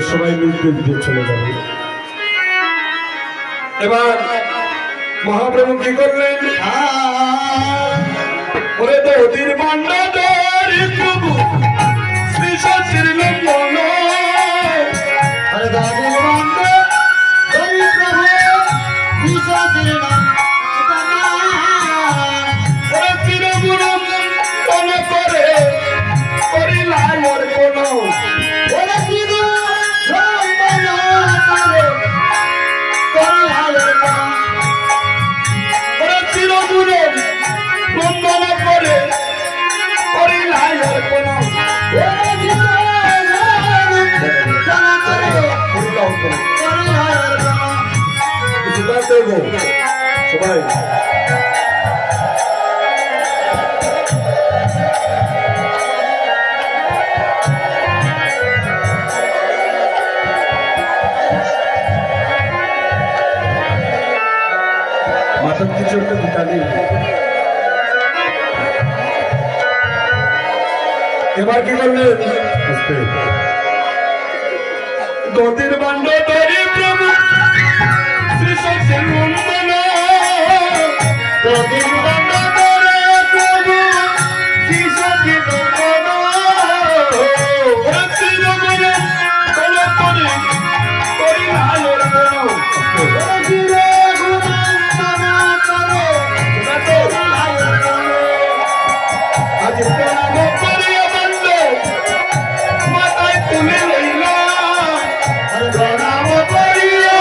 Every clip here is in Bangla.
সবাই মিলতে দিয়ে চলে যাবে। এবার মহাপ্রভু কি করলেন? ওরে দৌদির মন্ডলের প্রভু শ্রী সচির লম্বন, আরে দাদির মন্ডল হরি প্রভু শ্রী সচির ওরে চিরগুরু মন করে করিলাই অর্পণ, ওরে চিরু লম্বন করে করিলাই অর্পণ, ওরে চিরগুরু বন্দন করে করিলাই অর্পণ। ওরে চিরু লম্বন করে করিলাই অর্পণ। সবাই মাথার কিছু একটা বিকালি। এবার কি করলেন? দধির বান্ড ধরি প্রভু শ্রী সচির লম্বন, দধির বান্ড ধরি প্রভু শ্রী সচির লম্বন, ওরে চিরগুরু মন করে করিলাই অর্পণ। ওরে চিরু লম্বন করে করিলাই অর্পণ। আজ প্রণাম করিয়া বান্ড মাথায় তুলে লইল, প্রণাম করিয়া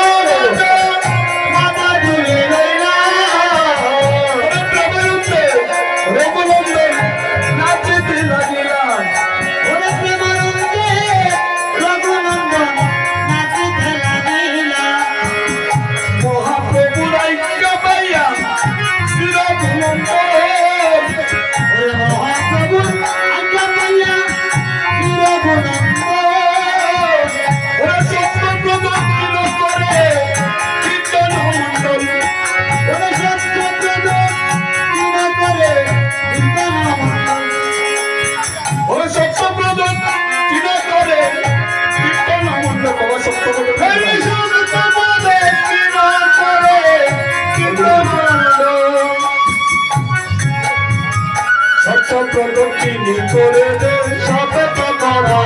মাথা তুলে লইলাম। প্রভুতে রঘুনন্দন নাচিতে লাগিলাম। ওরে প্রেমানন্দে রঘুনন্দন নাচিতে লাগিলাম। মহাপ্রভুর আজ্ঞা পাইয়া শ্রী রঘুনন্দন, ওরে মহাপ্রভুর আজ্ঞা পাইয়া শ্রী রঘুনন্দন, ওরা স্বপ্ন প্রদক্ষিণ করে কীর্তন মণ্ডল, ওরে সত্য প্রদক্ষিণ করে কীর্তন মণ্ডল, ওরা সত্য প্রদক্ষিণ করে কীর্তন মণ্ডল। বাবা সত্য ওরে সত্য প্রদক্ষিণ করে কীর্তন মণ্ডল। সত্য প্রদক্ষিণ করে দে সতত করা